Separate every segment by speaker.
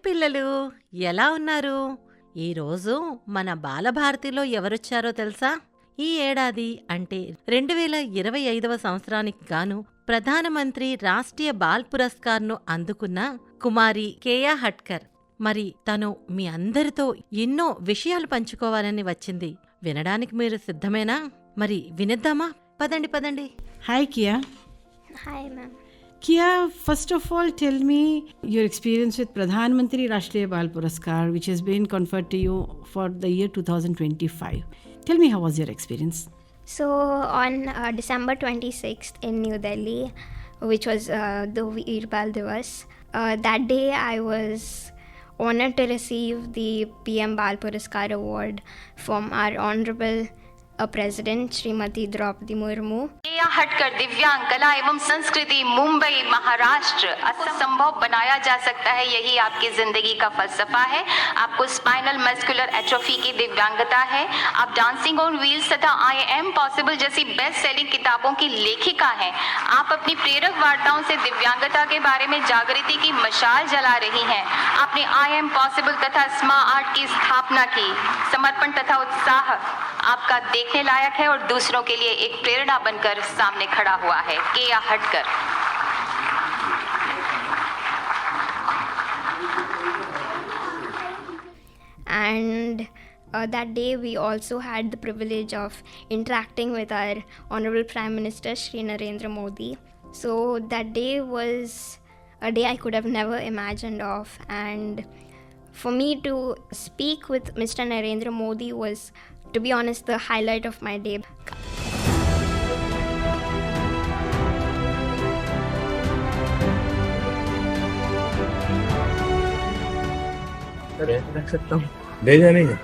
Speaker 1: పిల్లలు, ఎలా ఉన్నారు? ఈరోజు మన బాలభారతిలో ఎవరొచ్చారో తెలుసా? ఈ ఏడాది అంటే 2025వ సంవత్సరానికి గాను ప్రధానమంత్రి రాష్ట్రీయ బాల్ పురస్కార్ను అందుకున్న కుమారి కేయా హట్కర్. మరి తను మీ అందరితో ఎన్నో విషయాలు పంచుకోవాలని వచ్చింది. వినడానికి మీరు సిద్ధమేనా? మరి వినిద్దామా? పదండి.
Speaker 2: Hi, Keya.
Speaker 3: Hi, ma'am.
Speaker 2: Keya, first of all, tell me your experience with Pradhan Mantri Rashtriya Bal Puraskar, which has been conferred to you for the year 2025. Tell me, how was your experience?
Speaker 3: So on December 26th in New Delhi, which was the Veer Bal Divas, that day I was honored to receive the PM Bal Puraskar award from our honorable President Srimati Draupadi Murmu.
Speaker 4: केया हटकर दिव्यांग कला एवं संस्कृति मुंबई महाराष्ट्र असंभव बनाया जा सकता है, यही आपकी जिंदगी का फलसफा है। आपको स्पाइनल मस्कुलर एट्रोफी की दिव्यांगता है। आप डांसिंग ऑन व्हील्स तथा आई एम पॉसिबल जैसी बेस्ट सेलिंग किताबों की लेखिका हैं। आप अपनी प्रेरक वार्ताओं से दिव्यांगता के बारे में जागृति की मशाल जला रही हैं। आपने आई एम पॉसिबल तथा स्मार्ट की स्थापना की। समर्पण तथा उत्साह आपका देखने लायक है और दूसरों के लिए एक प्रेरणा बनकर सामने खड़ा हुआ है। केया हटकर।
Speaker 3: And that day we also had the privilege of interacting with our honorable Prime Minister Shri Narendra Modi. So that day was a day I could have never imagined of, and for me to speak with Mr. Narendra Modi was, to be honest, the highlight of my day.
Speaker 5: रख सकता हूँ, ले जा नहीं है,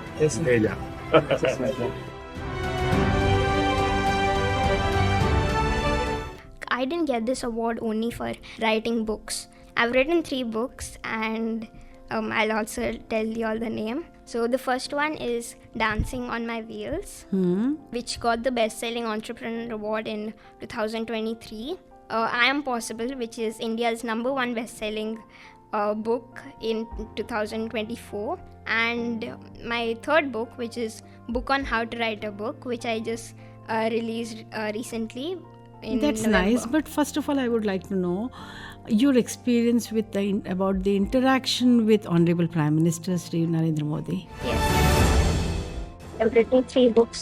Speaker 5: ले जा।
Speaker 3: I didn't get this award only for writing books. I've written 3 books, and I'll also tell you all the name. So the first one is Dancing on My Wheels, which got the Best-Selling Entrepreneur Award in 2023. I M Possible, which is India's #1 best-selling book in 2024. And my third book, which is Book on How to Write a Book, which I just released recently in
Speaker 2: That's
Speaker 3: November.
Speaker 2: nice, but first of all, I would like to know your experience with about the interaction with Honorable Prime Minister Shri Narendra Modi.
Speaker 6: Yes, I've written 3 books.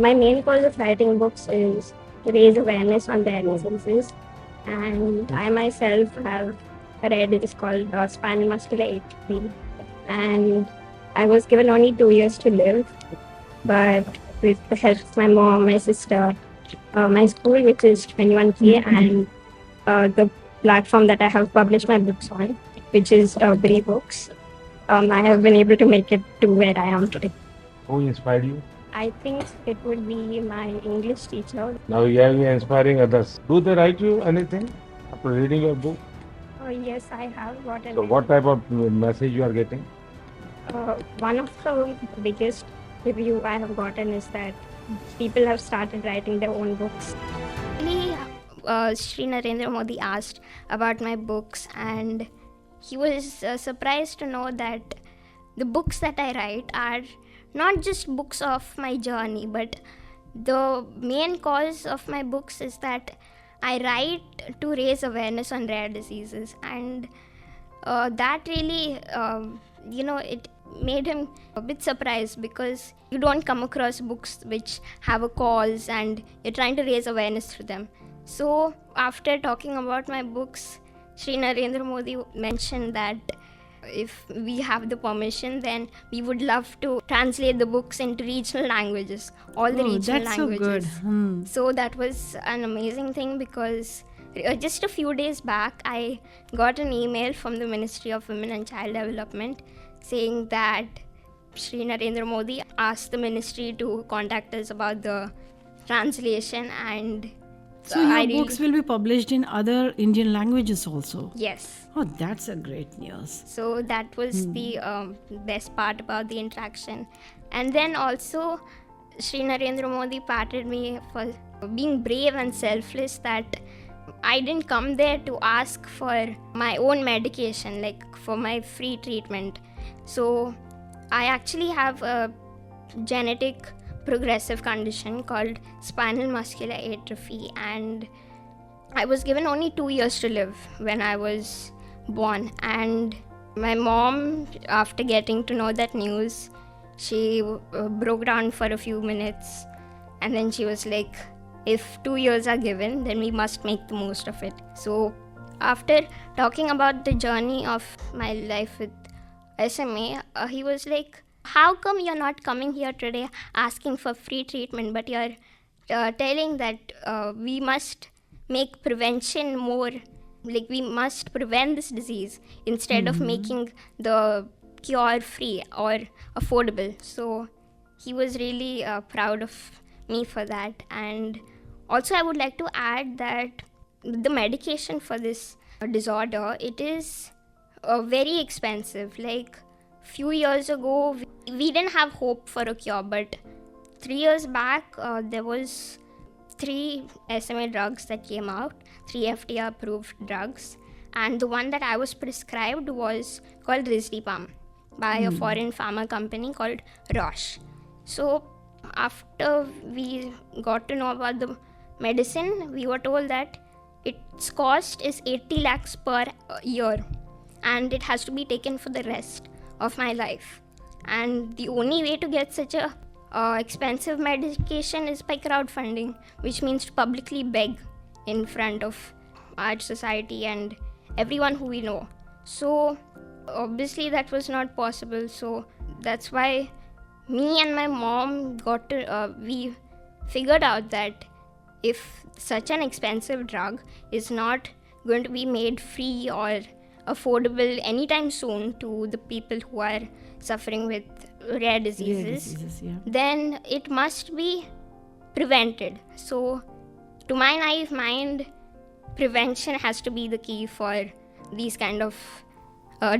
Speaker 6: My main goal of writing books is to raise awareness on their diseases, and I myself have read it. It's called Spinal Muscular Atrophy, and I was given only 2 years to live, but with the help of my mom, my sister, my school, which is 21K, and the platform that I have published my books on, which is Bree Books, I have been able to make it to where I am today.
Speaker 5: Who inspired you?
Speaker 6: I think it would be my English teacher.
Speaker 5: Now you are inspiring others. Do they write you anything after reading your book?
Speaker 6: Yes, I have gotten.
Speaker 5: So what type of message you are getting?
Speaker 6: One of the biggest review I have gotten is that people have started writing their own books.
Speaker 3: Really, Shri Narendra Modi asked about my books, and he was surprised to know that the books that I write are not just books of my journey, but the main cause of my books is that I write to raise awareness on rare diseases, and that really, it made him a bit surprised, because you don't come across books which have a cause and you're trying to raise awareness through them. So after talking about my books, Shri Narendra Modi mentioned that if we have the permission, then we would love to translate the books into regional languages, all the regional
Speaker 2: that's
Speaker 3: languages.
Speaker 2: So good.
Speaker 3: So that was an amazing thing, because just a few days back, I got an email from the Ministry of Women and Child Development saying that Shri Narendra Modi asked the ministry to contact us about the translation, and
Speaker 2: So your books will be published in other Indian languages also?
Speaker 3: Yes.
Speaker 2: Oh, that's a great news.
Speaker 3: So that was the best part about the interaction. And then also, Shri Narendra Modi patted me for being brave and selfless, that I didn't come there to ask for my own medication, like for my free treatment. So I actually have a genetic progressive condition called spinal muscular atrophy, and I was given only 2 years to live when I was born. And my mom, after getting to know that news, she broke down for a few minutes, and then she was like, if 2 years are given, then we must make the most of it. So after talking about the journey of my life with SMA, he was like, how come you're not coming here today asking for free treatment, but you're telling that we must make prevention more, like we must prevent this disease instead of making the cure free or affordable. So he was really proud of me for that. And also I would like to add that the medication for this disorder, it is very expensive. Like few years ago we didn't have hope for a cure, but 3 years back there was 3 SMA drugs that came out, 3 FDA approved drugs, and the one that I was prescribed was called Recipient by a foreign pharma company called Roche. So after we got to know about the medicine, we were told that its cost is 80 lakhs per year, and it has to be taken for the rest of my life. And the only way to get such a expensive medication is by crowdfunding, which means to publicly beg in front of our society and everyone who we know. So obviously that was not possible. So that's why me and my mom we figured out that if such an expensive drug is not going to be made free or affordable anytime soon to the people who are suffering with rare diseases, then it must be prevented. So to my naive mind, prevention has to be the key for these kind of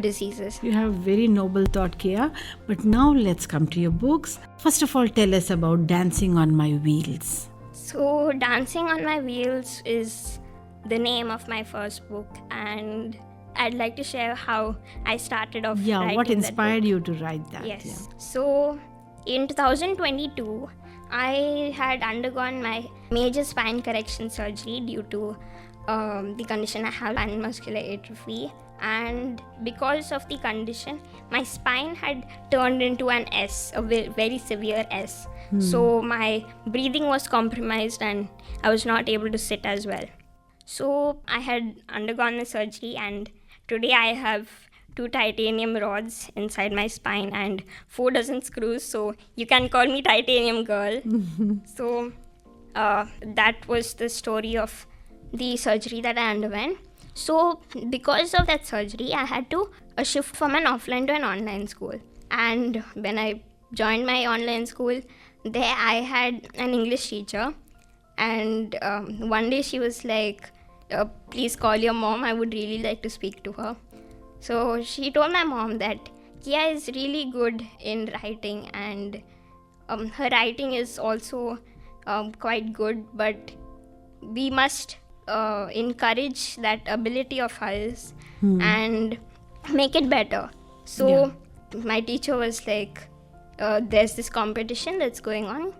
Speaker 3: diseases.
Speaker 2: You have very noble thought, Keya. But now let's come to your books. First of all, tell us about Dancing on My Wheels.
Speaker 3: So Dancing on My Wheels is the name of my first book, and I'd like to share how I started off writing
Speaker 2: what inspired
Speaker 3: that book.
Speaker 2: you to write that?
Speaker 3: Yes.
Speaker 2: Yeah.
Speaker 3: So in 2022, I had undergone my major spine correction surgery due to the condition I have, spinal muscular atrophy. And because of the condition, my spine had turned into an S, a very severe S. So my breathing was compromised and I was not able to sit as well. So I had undergone the surgery, and today I have 2 titanium rods inside my spine and 4 dozen screws, so you can call me Titanium Girl. So that was the story of the surgery that I underwent. So because of that surgery, I had to shift from an offline to an online school. And when I joined my online school, there I had an English teacher, and one day she was like, please call your mom, I would really like to speak to her. So she told my mom that Keya is really good in writing, and her writing is also quite good, but we must encourage that ability of hers and make it better. So my teacher was like, there's this competition that's going on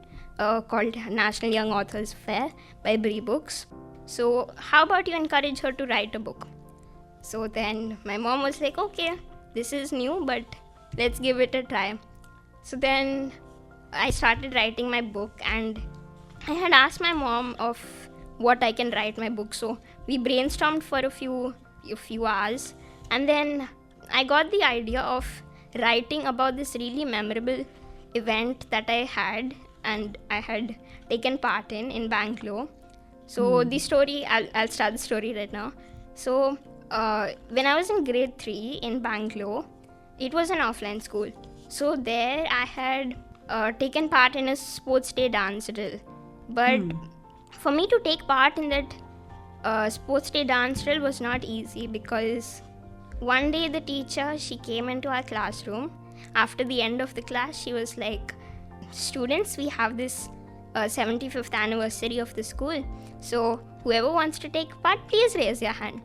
Speaker 3: called National Young Authors Fair by Bree Books. So how about you encourage her to write a book? So then my mom was like, okay, this is new, but let's give it a try. So then I started writing my book, and I had asked my mom of what I can write my book. So we brainstormed for a few hours, and then I got the idea of writing about this really memorable event that I had and I had taken part in Bangalore. So the story, I'll start the story right now. So when I was in grade 3 in Bangalore, it was an offline school. So there I had taken part in a sports day dance drill. But for me to take part in that sports day dance drill was not easy, because one day the teacher, she came into our classroom. After the end of the class, she was like, students, we have this 75th anniversary of the school. So whoever wants to take part, please raise your hand.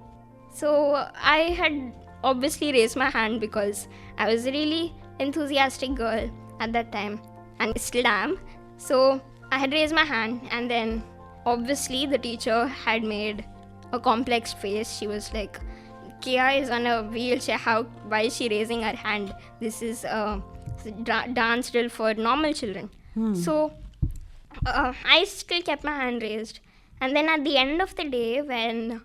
Speaker 3: So I had obviously raised my hand because I was a really enthusiastic girl at that time, and still am. So I had raised my hand, and then obviously the teacher had made a complex face. She was like, Keya is on a wheelchair, why is she raising her hand? This is a dance drill for normal children. So I still kept my hand raised. And then at the end of the day, when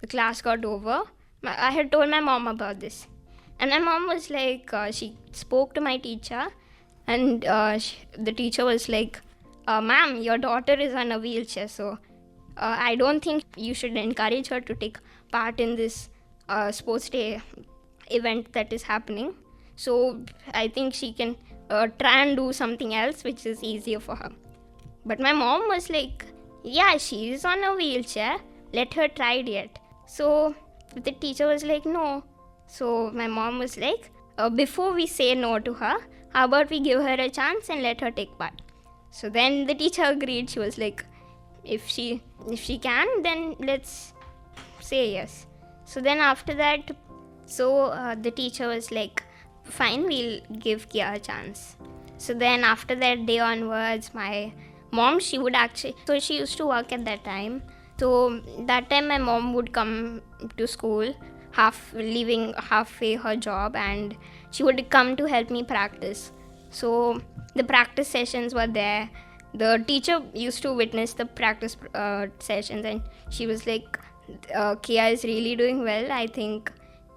Speaker 3: the class got over, I had told my mom about this. And my mom was like, she spoke to my teacher, and the teacher was like, ma'am, your daughter is on a wheelchair, so I don't think you should encourage her to take part in this sports day event that is happening. So I think she can try and do something else which is easier for her. But my mom was like, yeah, she is on a wheelchair, let her try it yet. So the teacher was like, no. So my mom was like, before we say no to her, how about we give her a chance and let her take part? So then the teacher agreed. She was like, if she can, then let's say yes. So then after that, the teacher was like, fine, we'll give Keya a chance. So then after that day onwards, my mom, she used to work at that time. So that time my mom would come to school, leaving halfway her job, and she would come to help me practice. So the practice sessions were there. The teacher used to witness the practice sessions, and she was like, Keya is really doing well. I think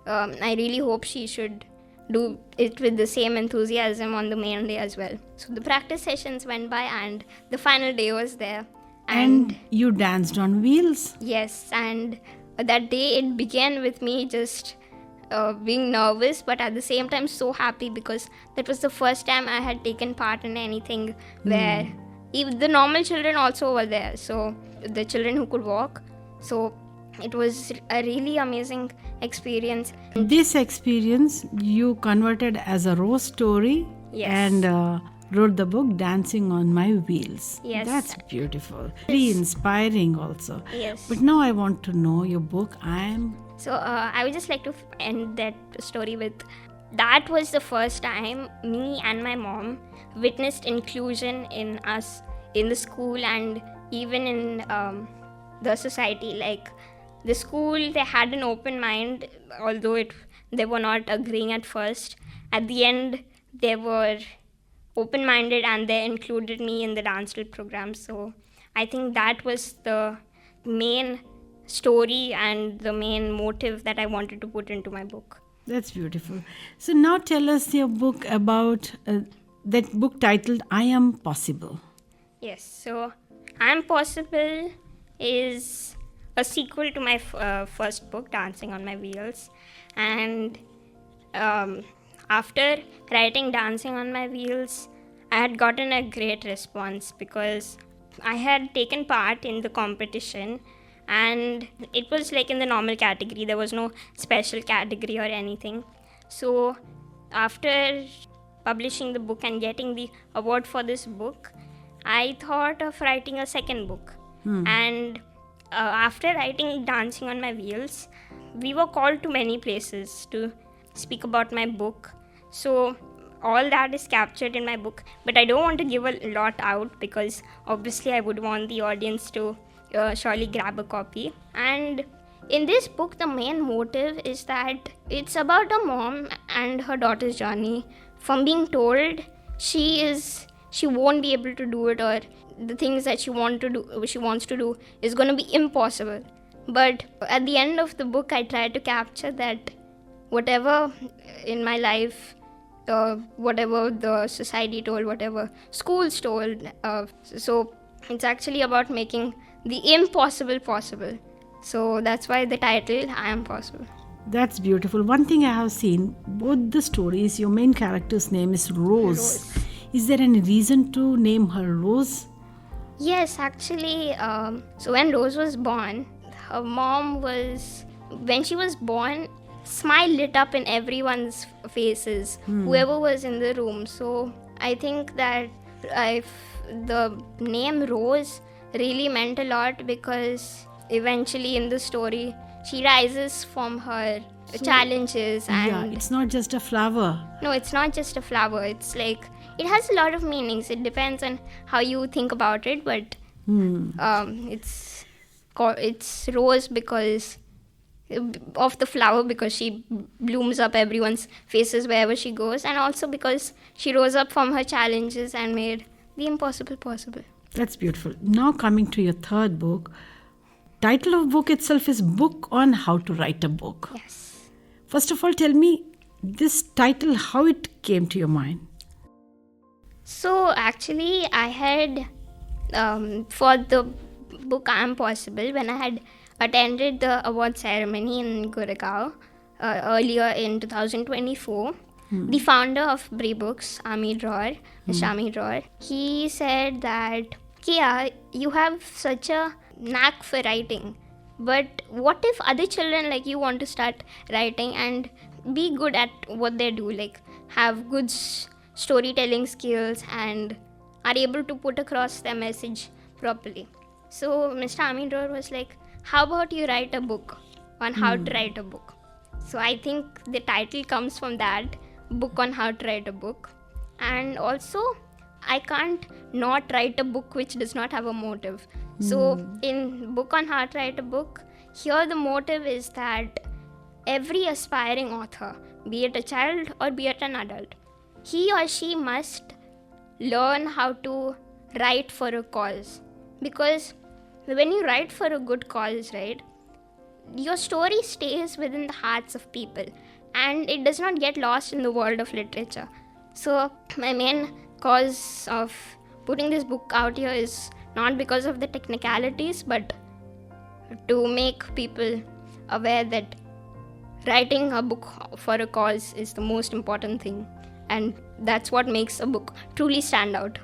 Speaker 3: I really hope she should do it with the same enthusiasm on the main day as well. So the practice sessions went by, and the final day was there.
Speaker 2: And you danced on wheels?
Speaker 3: Yes, and that day it began with me just being nervous, but at the same time so happy, because that was the first time I had taken part in anything where even the normal children also were there, so the children who could walk. So it was a really amazing experience.
Speaker 2: This experience you converted as a rose story.
Speaker 3: Yes.
Speaker 2: And wrote the book Dancing on My Wheels.
Speaker 3: Yes.
Speaker 2: That's beautiful. Very inspiring also.
Speaker 3: Yes.
Speaker 2: But now I want to know your book,
Speaker 3: So I would just like to end that story with, that was the first time me and my mom witnessed inclusion in us, in the school, and even in the society. Like the school, they had an open mind, although they were not agreeing at first. At the end, they were open-minded, and they included me in the dance drill program. So I think that was the main story and the main motive that I wanted to put into my book.
Speaker 2: That's beautiful. So now tell us your book about that book titled I Am Possible.
Speaker 3: Yes, so I Am Possible is a sequel to my first book, Dancing on My Wheels. And after writing Dancing on My Wheels, I had gotten a great response, because I had taken part in the competition, and it was like in the normal category. There was no special category or anything. So after publishing the book and getting the award for this book, I thought of writing a second book. And after writing Dancing on My Wheels, we were called to many places to speak about my book. So all that is captured in my book, but I don't want to give a lot out, because obviously I would want the audience to surely grab a copy. And in this book, the main motive is that it's about a mom and her daughter's journey from being told she won't be able to do it, or the things that she wants to do is going to be impossible. But at the end of the book, I try to capture that whatever in my life, whatever the society told, whatever schools told, so it's actually about making the impossible possible. So that's why the title, I Am Possible.
Speaker 2: That's beautiful. One thing I have seen, both the stories, your main character's name is Rose. Is there any reason to name her Rose?
Speaker 3: Yes, actually, so when Rose was born, her mom when she was born, smile lit up in everyone's faces, whoever was in the room. So I think that the name Rose really meant a lot, because eventually in the story she rises from her challenges. And
Speaker 2: it's not just a flower.
Speaker 3: no, it's not just a flower. It's like, it has a lot of meanings. It depends on how you think about it, but it's Rose because of the flower, because she blooms up everyone's faces wherever she goes, and also because she rose up from her challenges and made the impossible possible.
Speaker 2: That's beautiful. Now coming to your third book. Title of book itself is Book on How to Write a Book.
Speaker 3: Yes.
Speaker 2: First of all, tell me this title, how it came to your mind.
Speaker 3: So actually, I had for the book I Am Possible, when I had attended the award ceremony in Gurgaon earlier in 2024, the founder of Brave Books, Mr. Ami Roar, he said that, Keya, you have such a knack for writing, but what if other children like you want to start writing and be good at what they do, like have good storytelling skills and are able to put across their message properly? So Mr. Ami Roar was like, how about you write a book on how to write a book? So I think the title comes from that, Book on How to Write a Book. And also, I can't not write a book which does not have a motive. So in Book on How to Write a Book, here the motive is that every aspiring author, be it a child or be it an adult, he or she must learn how to write for a cause. Because when you write for a good cause, right, your story stays within the hearts of people and it does not get lost in the world of literature. So my main cause of putting this book out here is not because of the technicalities, but to make people aware that writing a book for a cause is the most important thing, and that's what makes a book truly stand out.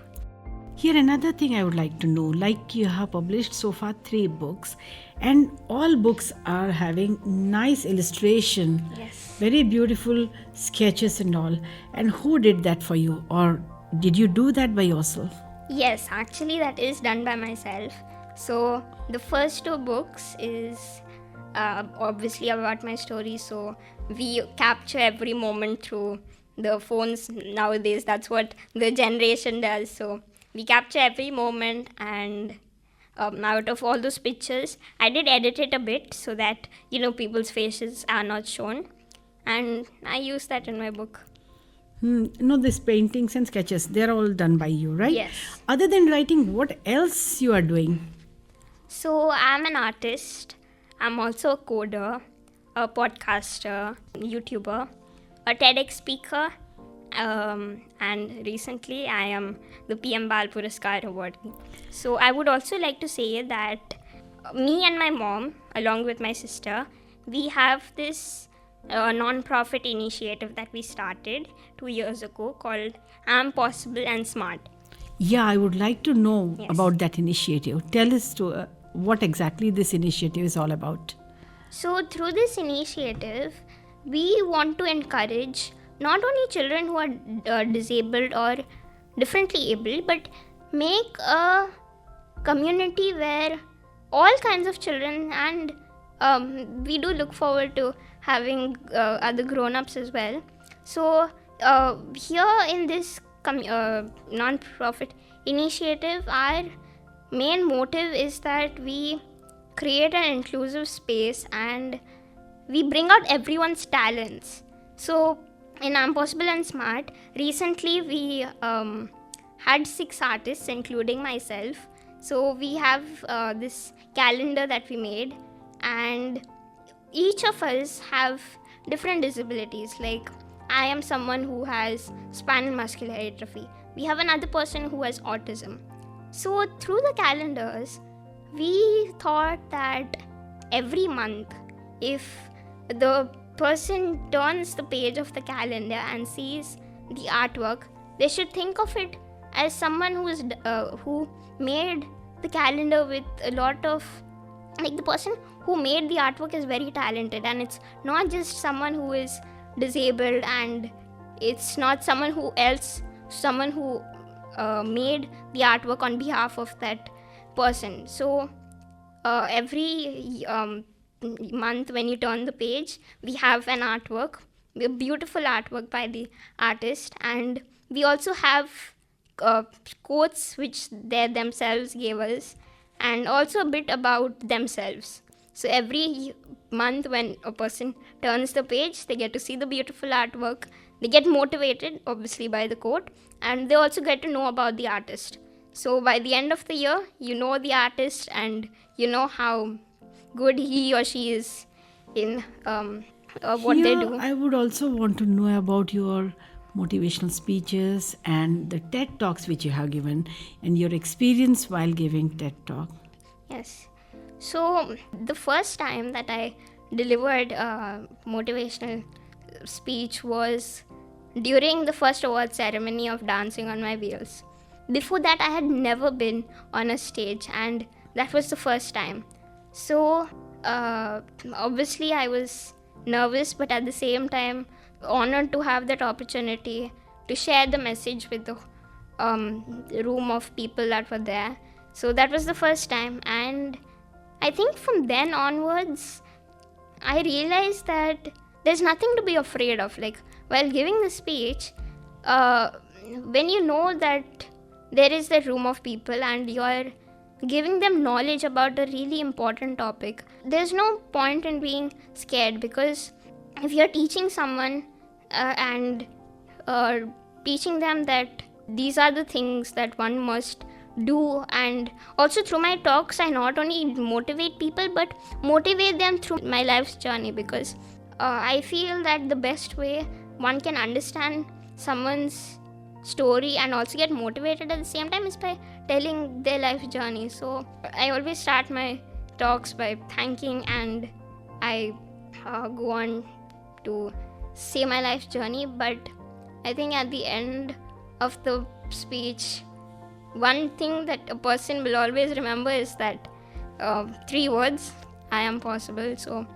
Speaker 2: Here another thing I would like to know, like you have published so far 3 books, and all books are having nice illustration,
Speaker 3: Yes.
Speaker 2: very beautiful sketches and all. And who did that for you, or did you do that by yourself?
Speaker 3: Yes, actually that is done by myself. So the first 2 books is obviously about my story, so we capture every moment through the phones nowadays. That's what the generation does. So we capture every moment, and out of all those pictures, I did edit it a bit so that, people's faces are not shown, and I use that in my book.
Speaker 2: No, these paintings and sketches, they're all done by you, right?
Speaker 3: Yes.
Speaker 2: Other than writing, what else you are doing?
Speaker 3: So I'm an artist. I'm also a coder, a podcaster, YouTuber, a TEDx speaker, and recently I am the PM Bal Puraskar awardee. So I would also like to say that me and my mom, along with my sister, we have this non-profit initiative that we started 2 years ago called I M Possible SMAART.
Speaker 2: Yeah, I would like to know
Speaker 3: Yes.
Speaker 2: about that initiative. Tell us what exactly this initiative is all about.
Speaker 3: So through this initiative, we want to encourage not only children who are disabled or differently able, but make a community where all kinds of children, and we do look forward to having other grown-ups as well. So here in this non-profit initiative, our main motive is that we create an inclusive space and we bring out everyone's talents. So in I M Possible SMAART, recently we had 6 artists, including myself. So we have this calendar that we made, and each of us have different disabilities. Like, I am someone who has spinal muscular atrophy. We have another person who has autism. So through the calendars, we thought that every month, if the person turns the page of the calendar and sees the artwork, they should think of it as someone who made the calendar with a lot of, like, the person who made the artwork is very talented, and it's not just someone who is disabled, and it's not someone who made the artwork on behalf of that person. So every month when you turn the page, we have an artwork, a beautiful artwork by the artist, and we also have quotes which they themselves gave us, and also a bit about themselves. So every month when a person turns the page, they get to see the beautiful artwork, they get motivated obviously by the quote, and they also get to know about the artist. So by the end of the year, you know the artist and you know how good he or she is in what they do.
Speaker 2: I would also want to know about your motivational speeches and the TED Talks which you have given and your experience while giving TED Talk.
Speaker 3: Yes. So the first time that I delivered a motivational speech was during the first award ceremony of Dancing on My Wheels. Before that, I had never been on a stage, and that was the first time. So obviously I was nervous, but at the same time honored to have that opportunity to share the message with the room of people that were there. So that was the first time, and I think from then onwards I realized that there's nothing to be afraid of. Like while giving the speech, when you know that there is that room of people and you're giving them knowledge about a really important topic, there's no point in being scared, because if you're teaching someone and teaching them that these are the things that one must do, and also through my talks I not only motivate people but motivate them through my life's journey, because I feel that the best way one can understand someone's story and also get motivated at the same time is by telling their life journey. So I always start my talks by thanking, and I go on to say my life journey. But I think at the end of the speech, one thing that a person will always remember is that 3 words, I am possible. So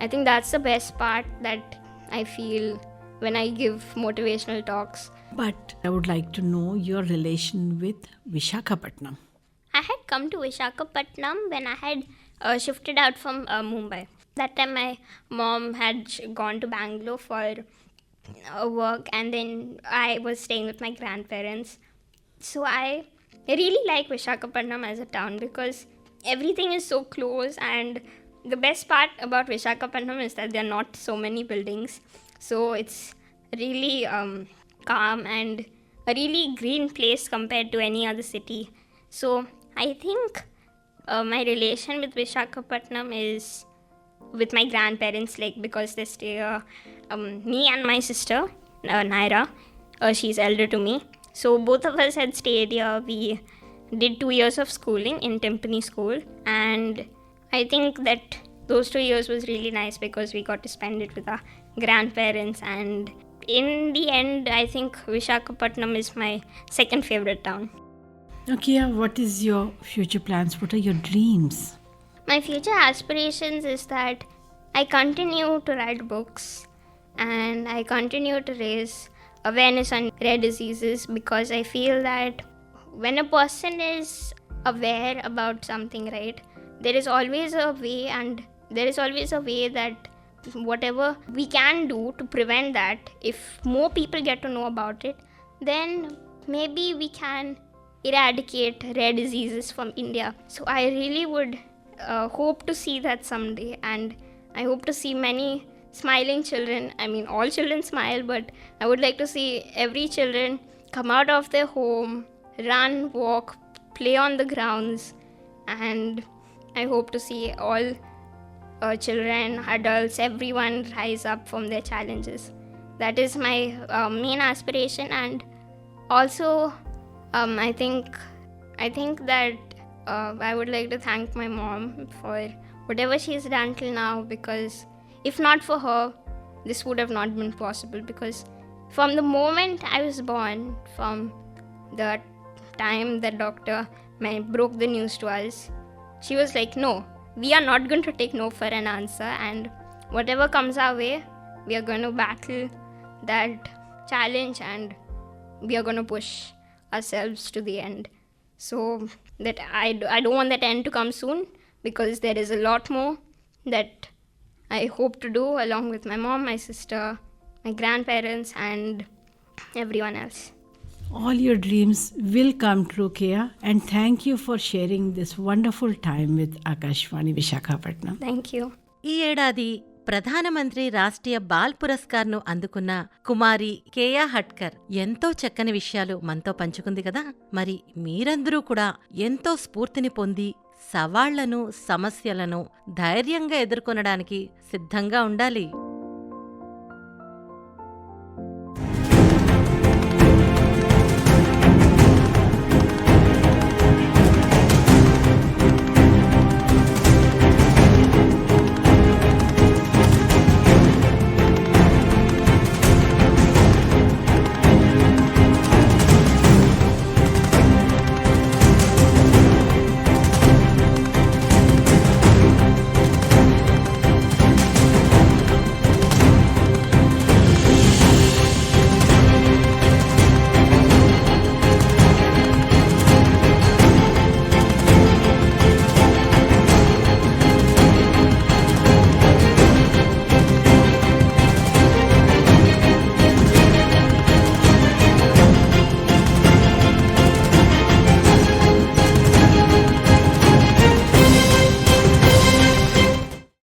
Speaker 3: I think that's the best part that I feel when I give motivational talks.
Speaker 2: But I would like to know your relation with Visakhapatnam.
Speaker 3: I had come to Visakhapatnam when I had shifted out from Mumbai. That time my mom had gone to Bangalore for work, and then I was staying with my grandparents. So I really like Visakhapatnam as a town because everything is so close, and the best part about Visakhapatnam is that there are not so many buildings. So it's really calm and a really green place compared to any other city. So I think my relation with Visakhapatnam is with my grandparents, like because they stay me and my sister Naira, she's elder to me, so both of us had stayed here. We did 2 years of schooling in Timpani school, and I think that those 2 years was really nice because we got to spend it with our grandparents. And in the end, I think Visakhapatnam is my second favorite town.
Speaker 2: Okay, what is your future plans? What are your dreams?
Speaker 3: My future aspirations is that I continue to write books and I continue to raise awareness on rare diseases, because I feel that when a person is aware about something, right, there is always a way, and there is always a way that whatever we can do to prevent that, if more people get to know about it, then maybe we can eradicate rare diseases from India. So I really would hope to see that someday, and I hope to see many smiling children. I mean, all children smile, but I would like to see every children come out of their home, run, walk, play on the grounds, and I hope to see all children, adults, everyone rise up from their challenges. That is my main aspiration. And also I think that I would like to thank my mom for whatever she's done till now, because if not for her, this would have not been possible. Because from the moment I was born, from the time the doctor broke the news to us, she was like, no, we are not going to take no for an answer, and whatever comes our way, we are going to battle that challenge and we are going to push ourselves to the end. So that I don't want that end to come soon, because there is a lot more that I hope to do along with my mom, my sister, my grandparents, and everyone else.
Speaker 2: All your dreams will come true, Keya, and thank you for sharing this wonderful time with Akashwani Visakhapatnam.
Speaker 3: Thank you.
Speaker 1: ఈ ఏడాది ప్రధానమంత్రి Rashtriya ball పురస్కార్ను అందుకున్న కుమారి కేయా హట్కర్ ఎంతో చక్కని విషయాలు మనతో పంచుకుంది కదా. మరి మీరందరూ కూడా ఎంతో స్ఫూర్తిని పొంది సవాళ్లను, సమస్యలను ధైర్యంగా ఎదుర్కొనడానికి సిద్ధంగా ఉండాలి.